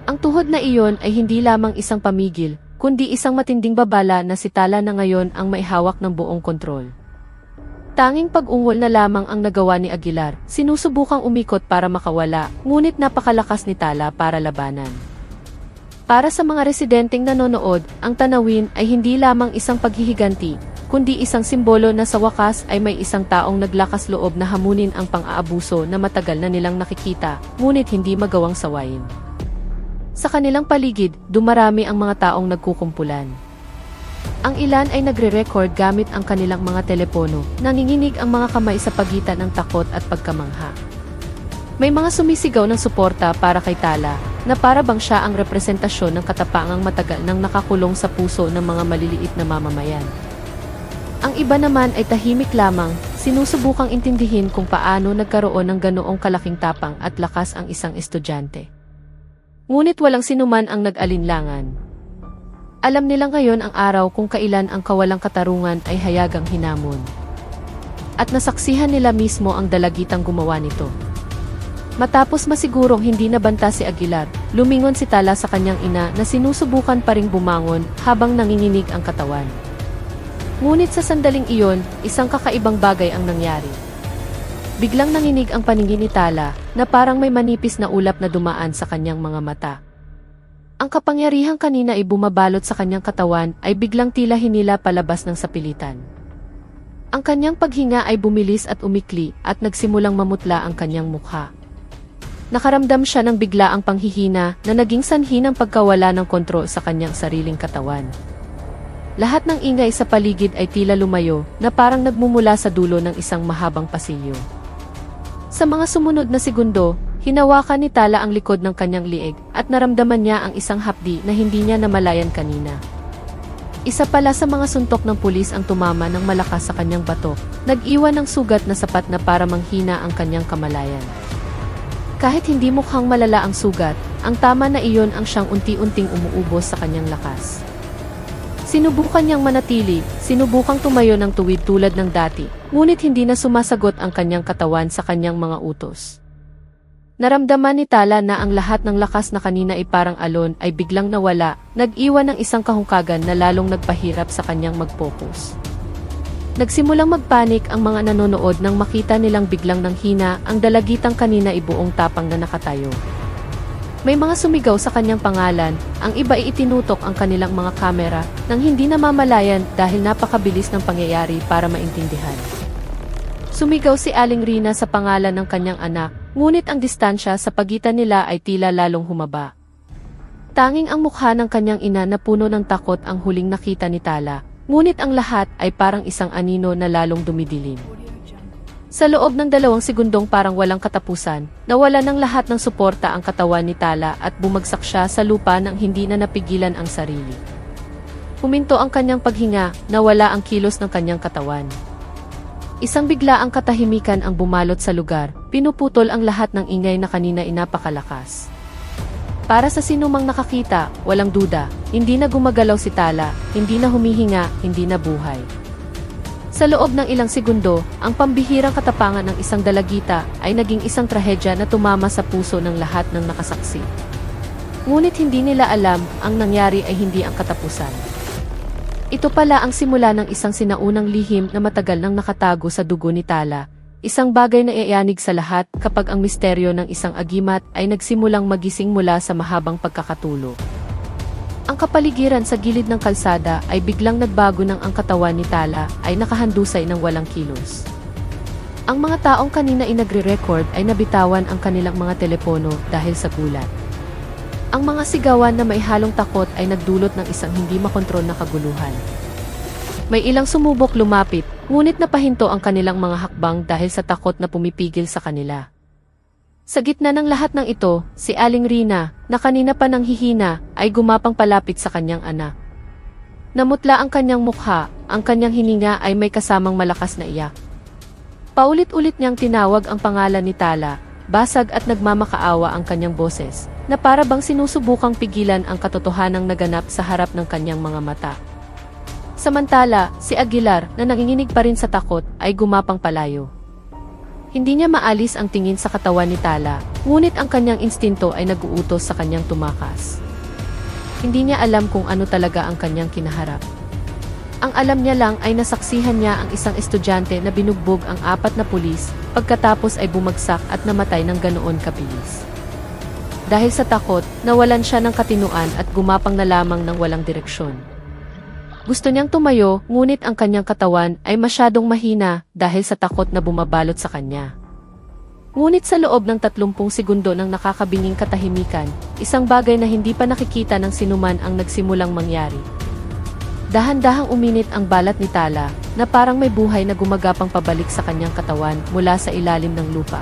Speaker 1: Ang tuhod na iyon ay hindi lamang isang pamigil, kundi isang matinding babala na si Tala na ngayon ang may hawak ng buong kontrol. Tanging pag-ungol na lamang ang nagawa ni Aguilar, sinusubukang umikot para makawala, ngunit napakalakas ni Tala para labanan. Para sa mga residenteng nanonood, ang tanawin ay hindi lamang isang paghihiganti, kundi isang simbolo na sa wakas ay may isang taong naglakas loob na hamunin ang pang-aabuso na matagal na nilang nakikita, ngunit hindi magawang sawayin. Sa kanilang paligid, dumarami ang mga taong nagkukumpulan. Ang ilan ay nagre-record gamit ang kanilang mga telepono, nanginginig ang mga kamay sa pagitan ng takot at pagkamangha. May mga sumisigaw ng suporta para kay Tala, na para bang siya ang representasyon ng katapangang matagal nang nakakulong sa puso ng mga maliliit na mamamayan. Ang iba naman ay tahimik lamang, sinusubukang intindihin kung paano nagkaroon ng ganoong kalaking tapang at lakas ang isang estudyante. Ngunit walang sinuman ang nag-alinlangan. Alam nila ngayon ang araw kung kailan ang kawalang katarungan ay hayagang hinamon. At nasaksihan nila mismo ang dalagitang gumawa nito. Matapos masigurong hindi nabanta si Aguilar, lumingon si Tala sa kanyang ina na sinusubukan pa ring bumangon habang nanginginig ang katawan. Ngunit sa sandaling iyon, isang kakaibang bagay ang nangyari. Biglang nanginig ang paningin ni Tala, na parang may manipis na ulap na dumaan sa kanyang mga mata. Ang kapangyarihang kanina ay bumabalot sa kanyang katawan ay biglang tila hinila palabas ng sapilitan. Ang kanyang paghinga ay bumilis at umikli at nagsimulang mamutla ang kanyang mukha. Nakaramdam siya ng biglaang panghihina na naging sanhi ng pagkawala ng kontrol sa kanyang sariling katawan. Lahat ng ingay sa paligid ay tila lumayo na parang nagmumula sa dulo ng isang mahabang pasilyo. Sa mga sumunod na segundo, hinawakan ni Tala ang likod ng kanyang liig at naramdaman niya ang isang hapdi na hindi niya namalayan kanina. Isa pala sa mga suntok ng pulis ang tumama ng malakas sa kanyang batok, nag-iwan ng sugat na sapat na para manghina ang kanyang kamalayan. Kahit hindi mukhang malala ang sugat, ang tama na iyon ang siyang unti-unting umuubos sa kanyang lakas. Sinubukan niyang manatili, sinubukang tumayo ng tuwid tulad ng dati, ngunit hindi na sumasagot ang kanyang katawan sa kanyang mga utos. Naramdaman ni Tala na ang lahat ng lakas na kanina ay parang alon ay biglang nawala, nag-iwan ng isang kahungkagan na lalong nagpahirap sa kanyang mag-focus. Nagsimulang magpanik ang mga nanonood nang makita nilang biglang nanghina ang dalagitang kanina ay buong tapang na nakatayo. May mga sumigaw sa kanyang pangalan, ang iba ay itinutok ang kanilang mga kamera nang hindi namamalayan dahil napakabilis ng pangyayari para maintindihan. Sumigaw si Aling Rina sa pangalan ng kanyang anak, ngunit ang distansya sa pagitan nila ay tila lalong humaba. Tanging ang mukha ng kanyang ina na puno ng takot ang huling nakita ni Tala, ngunit ang lahat ay parang isang anino na lalong dumidilim. Sa loob ng 2 segundong parang walang katapusan, nawala ng lahat ng suporta ang katawan ni Tala at bumagsak siya sa lupa nang hindi na napigilan ang sarili. Huminto ang kanyang paghinga, nawala ang kilos ng kanyang katawan. Isang biglaang katahimikan ang bumalot sa lugar, pinuputol ang lahat ng ingay na kanina inapakalakas. Para sa sinumang nakakita, walang duda, hindi na gumagalaw si Tala, hindi na humihinga, hindi na buhay. Sa loob ng ilang segundo, ang pambihirang katapangan ng isang dalagita ay naging isang trahedya na tumama sa puso ng lahat ng nakasaksi. Ngunit hindi nila alam, ang nangyari ay hindi ang katapusan. Ito pala ang simula ng isang sinaunang lihim na matagal nang nakatago sa dugo ni Tala. Isang bagay na iayanig sa lahat kapag ang misteryo ng isang agimat ay nagsimulang magising mula sa mahabang pagkakatulog. Ang kapaligiran sa gilid ng kalsada ay biglang nagbago nang ang katawan ni Tala ay nakahandusay ng walang kilos. Ang mga taong kanina ay nagre-record ay nabitawan ang kanilang mga telepono dahil sa gulat. Ang mga sigawan na may halong takot ay nagdulot ng isang hindi makontrol na kaguluhan. May ilang sumubok lumapit, ngunit napahinto ang kanilang mga hakbang dahil sa takot na pumipigil sa kanila. Sa gitna ng lahat ng ito, si Aling Rina, na kanina pa nang hihina, ay gumapang palapit sa kanyang anak. Namutla ang kanyang mukha, ang kanyang hininga ay may kasamang malakas na iyak. Paulit-ulit niyang tinawag ang pangalan ni Tala, basag at nagmamakaawa ang kanyang boses, na para bang sinusubukang pigilan ang katotohanang naganap sa harap ng kanyang mga mata. Samantala, si Aguilar, na nanginginig pa rin sa takot, ay gumapang palayo. Hindi niya maalis ang tingin sa katawan ni Tala, ngunit ang kanyang instinto ay nag-uutos sa kanyang tumakas. Hindi niya alam kung ano talaga ang kanyang kinaharap. Ang alam niya lang ay nasaksihan niya ang isang estudyante na binugbog ang 4 na pulis, pagkatapos ay bumagsak at namatay ng ganoon kabilis. Dahil sa takot, nawalan siya ng katinuan at gumapang na lamang ng walang direksyon. Gusto niyang tumayo, ngunit ang kanyang katawan ay masyadong mahina dahil sa takot na bumabalot sa kanya. Ngunit sa loob ng 30 segundo ng nakakabinging katahimikan, isang bagay na hindi pa nakikita ng sinuman ang nagsimulang mangyari. Dahan-dahang uminit ang balat ni Tala, na parang may buhay na gumagapang pabalik sa kanyang katawan mula sa ilalim ng lupa.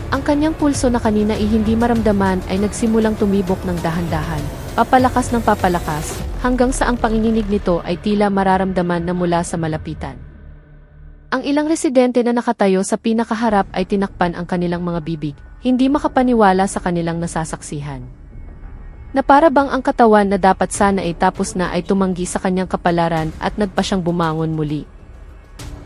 Speaker 1: Ang kanyang pulso na kanina ay hindi maramdaman ay nagsimulang tumibok ng dahan-dahan, papalakas ng papalakas, hanggang sa ang panginginig nito ay tila mararamdaman na mula sa malapitan. Ang ilang residente na nakatayo sa pinakaharap ay tinakpan ang kanilang mga bibig, hindi makapaniwala sa kanilang nasasaksihan. Na para bang ang katawan na dapat sana ay tapos na ay tumanggi sa kanyang kapalaran at nagpa siyang bumangon muli.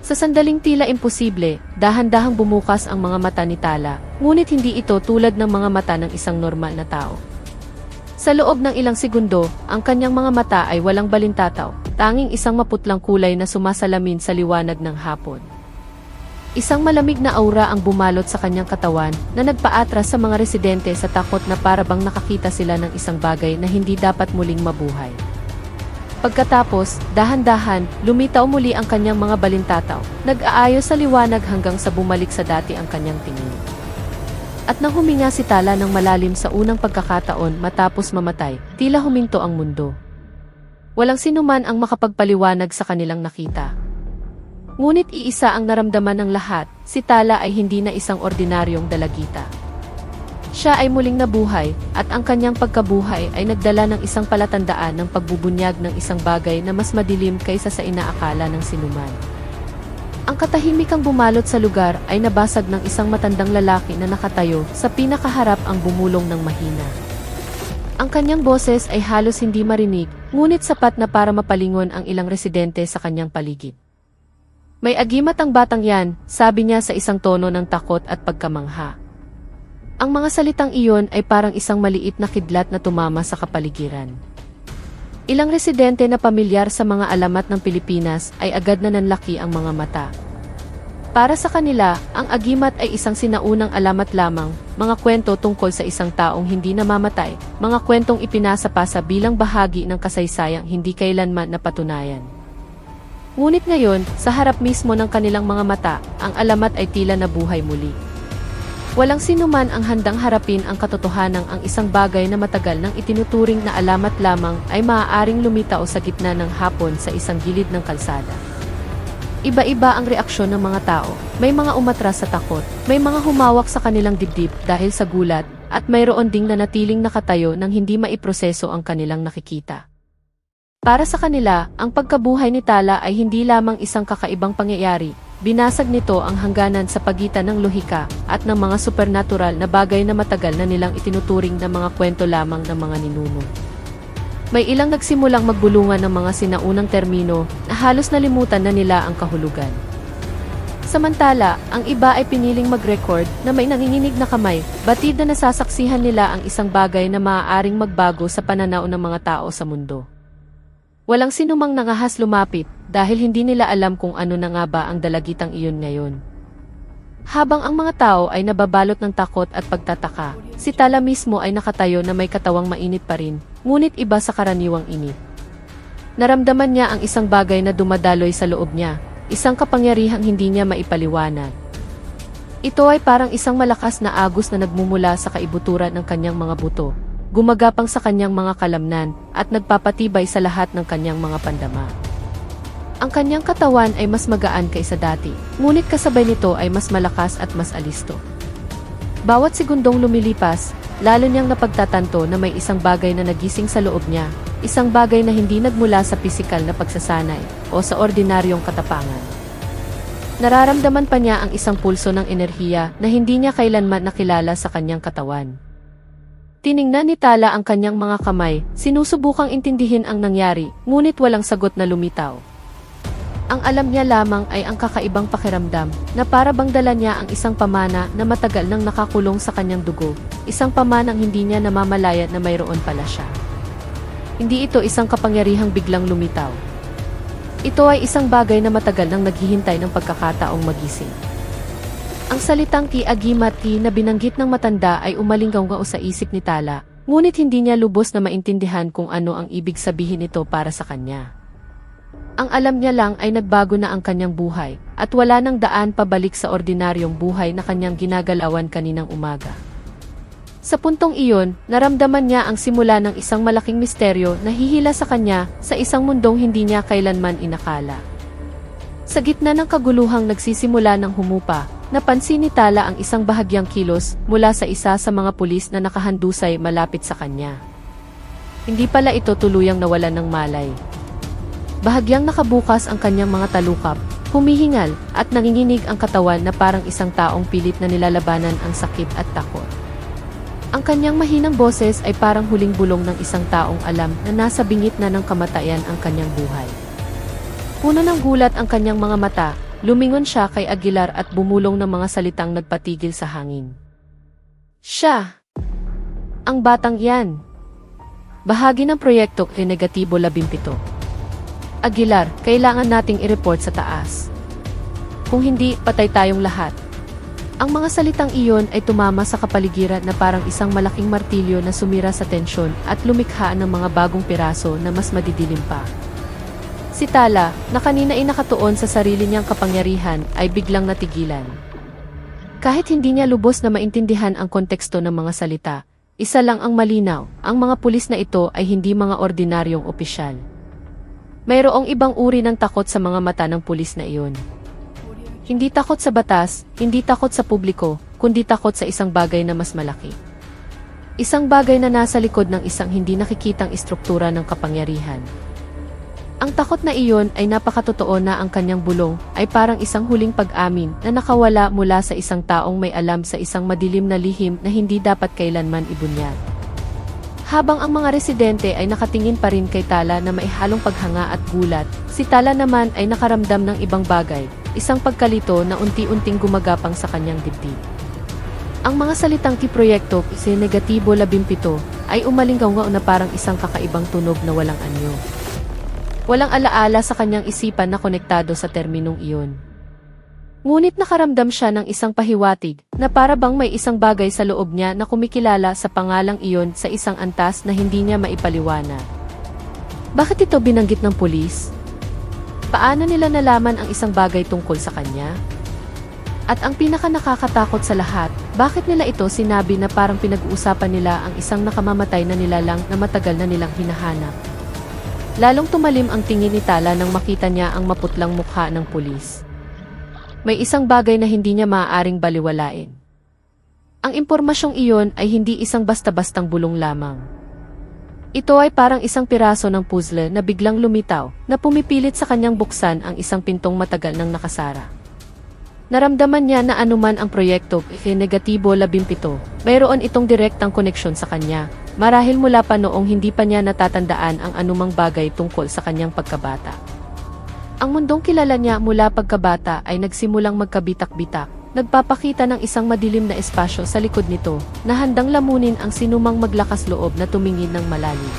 Speaker 1: Sa sandaling tila imposible, dahan-dahang bumukas ang mga mata ni Tala, ngunit hindi ito tulad ng mga mata ng isang normal na tao. Sa loob ng ilang segundo, ang kanyang mga mata ay walang balintataw, tanging isang maputlang kulay na sumasalamin sa liwanag ng hapon. Isang malamig na aura ang bumalot sa kanyang katawan na nagpaatras sa mga residente sa takot na para bang nakakita sila ng isang bagay na hindi dapat muling mabuhay. Pagkatapos, dahan-dahan, lumitaw muli ang kanyang mga balintataw, nag-aayos sa liwanag hanggang sa bumalik sa dati ang kanyang tingin. At nang huminga si Tala ng malalim sa unang pagkakataon matapos mamatay, tila huminto ang mundo. Walang sinuman ang makapagpaliwanag sa kanilang nakita. Ngunit iisa ang naramdaman ng lahat, si Tala ay hindi na isang ordinaryong dalagita. Siya ay muling nabuhay, at ang kanyang pagkabuhay ay nagdala ng isang palatandaan ng pagbubunyag ng isang bagay na mas madilim kaysa sa inaakala ng sinuman. Ang katahimikang bumalot sa lugar ay nabasag ng isang matandang lalaki na nakatayo sa pinakaharap ang bumulong ng mahina. Ang kanyang boses ay halos hindi marinig, ngunit sapat na para mapalingon ang ilang residente sa kanyang paligid. May agimat ang batang yan, sabi niya sa isang tono ng takot at pagkamangha. Ang mga salitang iyon ay parang isang maliit na kidlat na tumama sa kapaligiran. Ilang residente na pamilyar sa mga alamat ng Pilipinas ay agad na nanlaki ang mga mata. Para sa kanila, ang agimat ay isang sinaunang alamat lamang, mga kwento tungkol sa isang taong hindi namamatay, mga kwentong ipinasapasa bilang bahagi ng kasaysayang hindi kailanman napatunayan. Ngunit ngayon, sa harap mismo ng kanilang mga mata, ang alamat ay tila nabuhay muli. Walang sinuman ang handang harapin ang katotohanang ang isang bagay na matagal nang itinuturing na alamat lamang ay maaaring lumitaw sa gitna ng hapon sa isang gilid ng kalsada. Iba-iba ang reaksyon ng mga tao, may mga umatras sa takot, may mga humawak sa kanilang dibdib dahil sa gulat, at mayroon ding nanatiling nakatayo nang hindi maiproseso ang kanilang nakikita. Para sa kanila, ang pagkabuhay ni Tala ay hindi lamang isang kakaibang pangyayari. Binasag nito ang hangganan sa pagitan ng lohika at ng mga supernatural na bagay na matagal na nilang itinuturing na mga kwento lamang ng mga ninuno. May ilang nagsimulang magbulungan ng mga sinaunang termino na halos nalimutan na nila ang kahulugan. Samantala, ang iba ay piniling mag-record na may nanginginig na kamay, batid na nasasaksihan nila ang isang bagay na maaaring magbago sa pananaw ng mga tao sa mundo. Walang sinumang nangahas lumapit dahil hindi nila alam kung ano na nga ba ang dalagitang iyon ngayon. Habang ang mga tao ay nababalot ng takot at pagtataka, si Tala mismo ay nakatayo na may katawang mainit pa rin, ngunit iba sa karaniwang init. Naramdaman niya ang isang bagay na dumadaloy sa loob niya, isang kapangyarihang hindi niya maipaliwanag. Ito ay parang isang malakas na agos na nagmumula sa kaibuturan ng kanyang mga buto, gumagapang sa kanyang mga kalamnan, at nagpapatibay sa lahat ng kanyang mga pandama. Ang kanyang katawan ay mas magaan kaysa dati, ngunit kasabay nito ay mas malakas at mas alisto. Bawat segundong lumilipas, lalo niyang napagtatanto na may isang bagay na nagising sa loob niya, isang bagay na hindi nagmula sa pisikal na pagsasanay o sa ordinaryong katapangan. Nararamdaman pa niya ang isang pulso ng enerhiya na hindi niya kailanman nakilala sa kanyang katawan. Tiningnan ni Tala ang kanyang mga kamay, sinusubukang intindihin ang nangyari, ngunit walang sagot na lumitaw. Ang alam niya lamang ay ang kakaibang pakiramdam, na para bang dala niya ang isang pamana na matagal nang nakakulong sa kanyang dugo, isang pamanang hindi niya namamalaya na mayroon pala siya. Hindi ito isang kapangyarihang biglang lumitaw. Ito ay isang bagay na matagal nang naghihintay ng pagkakataong magising. Ang salitang ki-agimat-ki na binanggit ng matanda ay umalinggaw-ngao sa isip ni Tala, ngunit hindi niya lubos na maintindihan kung ano ang ibig sabihin nito para sa kanya. Ang alam niya lang ay nagbago na ang kanyang buhay, at wala nang daan pabalik sa ordinaryong buhay na kanyang ginagalawan kaninang umaga. Sa puntong iyon, naramdaman niya ang simula ng isang malaking misteryo na hihila sa kanya sa isang mundong hindi niya kailanman inakala. Sa gitna ng kaguluhang nagsisimula ng humupa, napansin ni Tala ang isang bahagyang kilos mula sa isa sa mga pulis na nakahandusay malapit sa kanya. Hindi pala ito tuluyang nawalan ng malay. Bahagyang nakabukas ang kanyang mga talukap, humihingal, at nanginginig ang katawan na parang isang taong pilit na nilalabanan ang sakit at takot. Ang kanyang mahinang boses ay parang huling bulong ng isang taong alam na nasa bingit na ng kamatayan ang kanyang buhay. Puno ng gulat ang kanyang mga mata, lumingon siya kay Aguilar at bumulong ng mga salitang nagpatigil sa hangin. Siya! Ang batang yan! Bahagi ng proyekto kay Negatibo 17. Aguilar, kailangan nating i-report sa taas. Kung hindi, patay tayong lahat. Ang mga salitang iyon ay tumama sa kapaligiran na parang isang malaking martilyo na sumira sa tensyon at lumikha ng mga bagong piraso na mas madidilim pa. Si Tala, na kanina ay nakatuon sa sarili niyang kapangyarihan, ay biglang natigilan. Kahit hindi niya lubos na maintindihan ang konteksto ng mga salita, isa lang ang malinaw, ang mga pulis na ito ay hindi mga ordinaryong opisyal. Mayroong ibang uri ng takot sa mga mata ng pulis na iyon. Hindi takot sa batas, hindi takot sa publiko, kundi takot sa isang bagay na mas malaki. Isang bagay na nasa likod ng isang hindi nakikitang istruktura ng kapangyarihan. Ang takot na iyon ay napakatotoo na ang kanyang bulong ay parang isang huling pag-amin na nakawala mula sa isang taong may alam sa isang madilim na lihim na hindi dapat kailanman ibunyag. Habang ang mga residente ay nakatingin pa rin kay Tala na may halong paghanga at gulat, si Tala naman ay nakaramdam ng ibang bagay, isang pagkalito na unti-unting gumagapang sa kanyang dibdib. Ang mga salitang kiproyekto, si Negatibo 17, ay umalinggaw na parang isang kakaibang tunog na walang anyo. Walang alaala sa kanyang isipan na konektado sa terminong iyon. Ngunit nakaramdam siya ng isang pahiwatig na para bang may isang bagay sa loob niya na kumikilala sa pangalang iyon sa isang antas na hindi niya maipaliwanag. Bakit ito binanggit ng pulis? Paano nila nalaman ang isang bagay tungkol sa kanya? At ang pinaka nakakatakot sa lahat, bakit nila ito sinabi na parang pinag-uusapan nila ang isang nakamamatay na nilalang na matagal na nilang hinahanap? Lalong tumalim ang tingin ni Tala nang makita niya ang maputlang mukha ng pulis. May isang bagay na hindi niya maaaring baliwalain. Ang impormasyong iyon ay hindi isang basta-bastang bulong lamang. Ito ay parang isang piraso ng puzzle na biglang lumitaw, na pumipilit sa kanyang buksan ang isang pintong matagal nang nakasara. Naramdaman niya na anuman ang proyekto, Negatibo 17, mayroon itong direktang koneksyon sa kanya, marahil mula pa noong hindi pa niya natatandaan ang anumang bagay tungkol sa kanyang pagkabata. Ang mundong kilala niya mula pagkabata ay nagsimulang magkabitak-bitak, nagpapakita ng isang madilim na espasyo sa likod nito, na handang lamunin ang sinumang maglakas loob na tumingin ng malalim.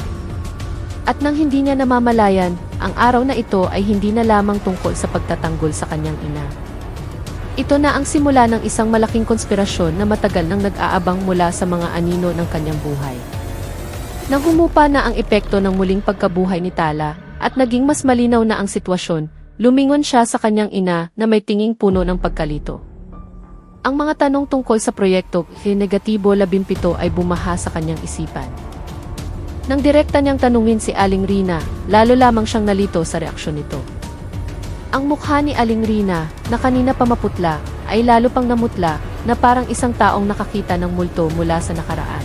Speaker 1: At nang hindi niya namamalayan, ang araw na ito ay hindi na lamang tungkol sa pagtatanggol sa kanyang ina. Ito na ang simula ng isang malaking konspirasyon na matagal nang nag-aabang mula sa mga anino ng kanyang buhay. Nang humupa na ang epekto ng muling pagkabuhay ni Tala, at naging mas malinaw na ang sitwasyon, lumingon siya sa kanyang ina na may tinging puno ng pagkalito. Ang mga tanong tungkol sa proyekto, Negatibo 17 ay bumaha sa kanyang isipan. Nang direkta niyang tanungin si Aling Rina, lalo lamang siyang nalito sa reaksyon nito. Ang mukha ni Aling Rina, na kanina pa maputla, ay lalo pang namutla, na parang isang taong nakakita ng multo mula sa nakaraan.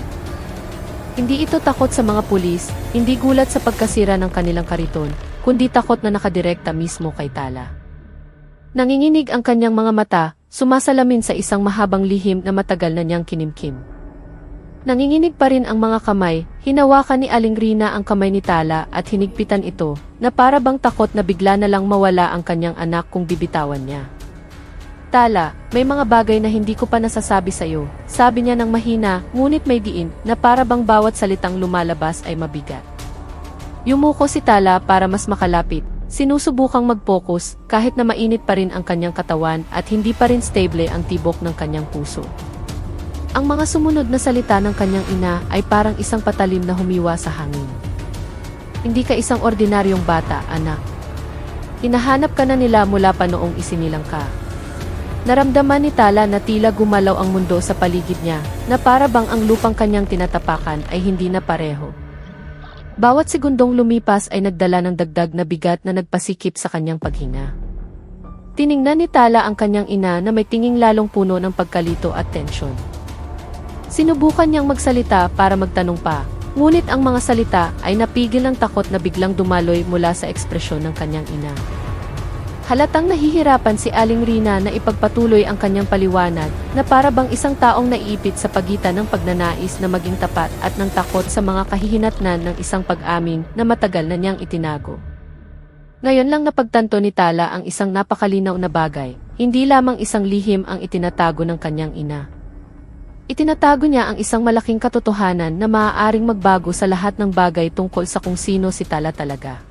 Speaker 1: Hindi ito takot sa mga pulis, hindi gulat sa pagkasira ng kanilang kariton, kundi takot na nakadirekta mismo kay Tala. Nanginginig ang kanyang mga mata, sumasalamin sa isang mahabang lihim na matagal na niyang kinimkim. Nanginginig pa rin ang mga kamay, hinawakan ni Aling Rina ang kamay ni Tala at hinigpitan ito, na para bang takot na bigla na lang mawala ang kanyang anak kung bibitawan niya. Tala, may mga bagay na hindi ko pa nasasabi sa'yo, sabi niya ng mahina, ngunit may diin, na para bang bawat salitang lumalabas ay mabigat. Yumuko si Tala para mas makalapit, sinusubukang mag-focus, kahit na mainit pa rin ang kanyang katawan at hindi pa rin stable ang tibok ng kanyang puso. Ang mga sumunod na salita ng kanyang ina ay parang isang patalim na humiwa sa hangin. Hindi ka isang ordinaryong bata, anak. Hinahanap ka na nila mula pa noong isinilang ka. Naramdaman ni Tala na tila gumalaw ang mundo sa paligid niya, na para bang ang lupang kanyang tinatapakan ay hindi na pareho. Bawat segundong lumipas ay nagdala ng dagdag na bigat na nagpasikip sa kanyang paghinga. Tiningnan ni Tala ang kanyang ina na may tinging lalong puno ng pagkalito at tensyon. Sinubukan niyang magsalita para magtanong pa, ngunit ang mga salita ay napigil ng takot na biglang dumaloy mula sa ekspresyon ng kanyang ina. Halatang nahihirapan si Aling Rina na ipagpatuloy ang kanyang paliwanag, na para bang isang taong naiipit sa pagitan ng pagnanais na maging tapat at ng takot sa mga kahihinatnan ng isang pag-amin na matagal na niyang itinago. Ngayon lang napagtanto ni Tala ang isang napakalinaw na bagay, hindi lamang isang lihim ang itinatago ng kanyang ina. Itinatago niya ang isang malaking katotohanan na maaaring magbago sa lahat ng bagay tungkol sa kung sino si Tala talaga.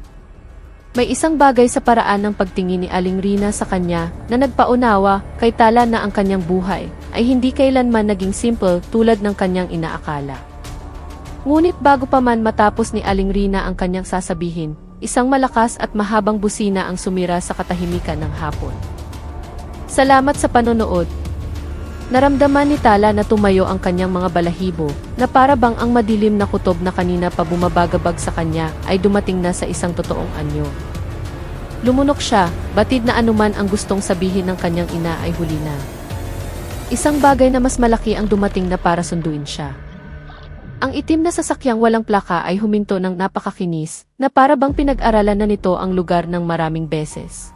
Speaker 1: May isang bagay sa paraan ng pagtingin ni Aling Rina sa kanya na nagpaunawa kay Tala na ang kanyang buhay ay hindi kailanman naging simple tulad ng kanyang inaakala. Ngunit bago pa man matapos ni Aling Rina ang kanyang sasabihin, isang malakas at mahabang busina ang sumira sa katahimikan ng hapon. Salamat sa panonood. Naramdaman ni Tala na tumayo ang kanyang mga balahibo, na para bang ang madilim na kutob na kanina pa bumabagabag sa kanya ay dumating na sa isang totoong anyo. Lumunok siya, batid na anuman ang gustong sabihin ng kanyang ina ay huli na. Isang bagay na mas malaki ang dumating na para sunduin siya. Ang itim na sasakyang walang plaka ay huminto ng napakakinis, na para bang pinag-aralan na nito ang lugar ng maraming beses.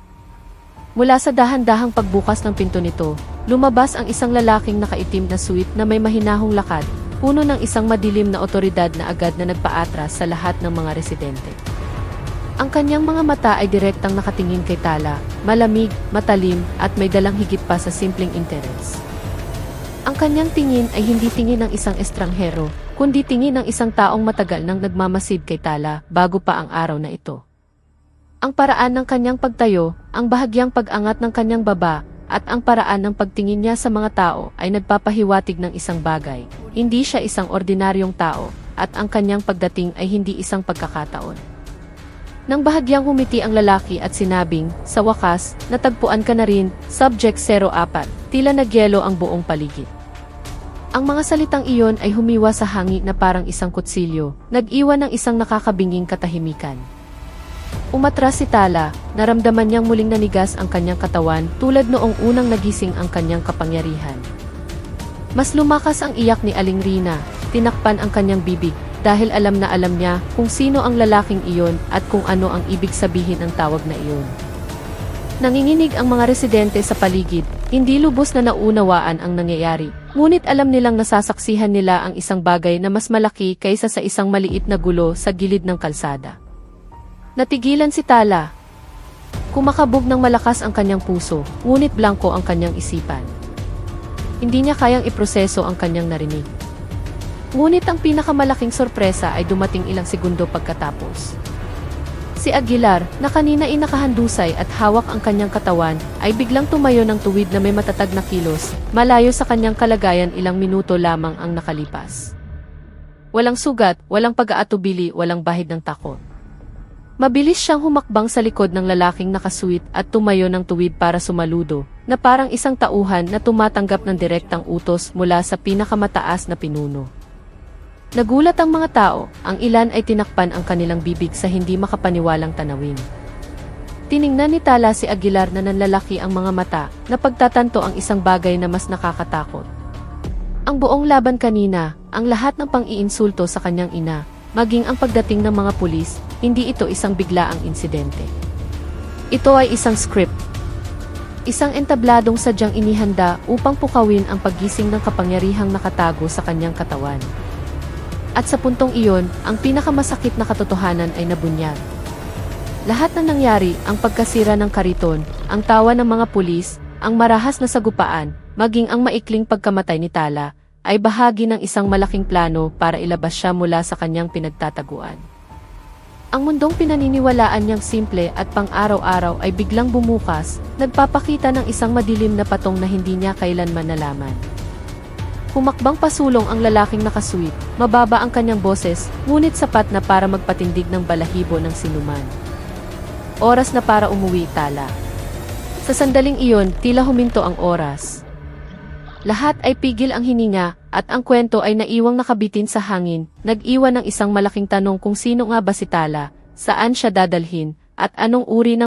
Speaker 1: Mula sa dahan-dahang pagbukas ng pinto nito, lumabas ang isang lalaking nakaitim na suit na may mahinahong lakad, puno ng isang madilim na otoridad na agad na nagpaatras sa lahat ng mga residente. Ang kanyang mga mata ay direktang nakatingin kay Tala, malamig, matalim, at may dalang higit pa sa simpleng interes. Ang kanyang tingin ay hindi tingin ng isang estranghero, kundi tingin ng isang taong matagal nang nagmamasid kay Tala bago pa ang araw na ito. Ang paraan ng kanyang pagtayo, ang bahagyang pag-angat ng kanyang baba, at ang paraan ng pagtingin niya sa mga tao ay nagpapahiwatig ng isang bagay. Hindi siya isang ordinaryong tao, at ang kanyang pagdating ay hindi isang pagkakataon. Nang bahagyang humiti ang lalaki at sinabing, sa wakas, natagpuan ka na rin, Subject 04, tila nagyelo ang buong paligid. Ang mga salitang iyon ay humiwa sa hangin na parang isang kutsilyo, nag-iwan ng isang nakakabinging katahimikan. Umatras si Tala, naramdaman niyang muling nanigas ang kanyang katawan tulad noong unang nagising ang kanyang kapangyarihan. Mas lumakas ang iyak ni Aling Rina, tinakpan ang kanyang bibig, dahil alam na alam niya kung sino ang lalaking iyon at kung ano ang ibig sabihin ng tawag na iyon. Nanginginig ang mga residente sa paligid, hindi lubos na naunawaan ang nangyayari, ngunit alam nilang nasasaksihan nila ang isang bagay na mas malaki kaysa sa isang maliit na gulo sa gilid ng kalsada. Natigilan si Tala. Kumakabog ng malakas ang kanyang puso, ngunit blanko ang kanyang isipan. Hindi niya kayang iproseso ang kanyang narinig. Ngunit ang pinakamalaking sorpresa ay dumating ilang segundo pagkatapos. Si Aguilar, na kanina ay nakahandusay at hawak ang kanyang katawan, ay biglang tumayo ng tuwid na may matatag na kilos, malayo sa kanyang kalagayan ilang minuto lamang ang nakalipas. Walang sugat, walang pag-aatubili, walang bahid ng takot. Mabilis siyang humakbang sa likod ng lalaking nakasuit at tumayo ng tuwid para sumaludo, na parang isang tauhan na tumatanggap ng direktang utos mula sa pinakamataas na pinuno. Nagulat ang mga tao, ang ilan ay tinakpan ang kanilang bibig sa hindi makapaniwalang tanawin. Tiningnan ni Tala si Aguilar na nanlalaki ang mga mata, na pagtatanto ang isang bagay na mas nakakatakot. Ang buong laban kanina, ang lahat ng pang-iinsulto sa kanyang ina, maging ang pagdating ng mga pulis, hindi ito isang biglaang insidente. Ito ay isang script. Isang entabladong sadyang inihanda upang pukawin ang paggising ng kapangyarihang nakatago sa kanyang katawan. At sa puntong iyon, ang pinakamasakit na katotohanan ay nabunyag. Lahat na nangyari, ang pagkasira ng kariton, ang tawa ng mga pulis, ang marahas na sagupaan, maging ang maikling pagkamatay ni Tala, ay bahagi ng isang malaking plano para ilabas siya mula sa kanyang pinagtataguan. Ang mundong pinaniniwalaan niyang simple at pang-araw-araw ay biglang bumukas, nagpapakita ng isang madilim na patong na hindi niya kailanman nalaman. Humakbang pasulong ang lalaking nakasuit, mababa ang kanyang boses, ngunit sapat na para magpatindig ng balahibo ng sinuman. Oras na para umuwi, Tala. Sa sandaling iyon, tila huminto ang oras. Lahat ay pigil ang hininga, at ang kwento ay naiwang nakabitin sa hangin, nag-iwan ng isang malaking tanong kung sino nga ba si Tala, saan siya dadalhin, at anong uri ng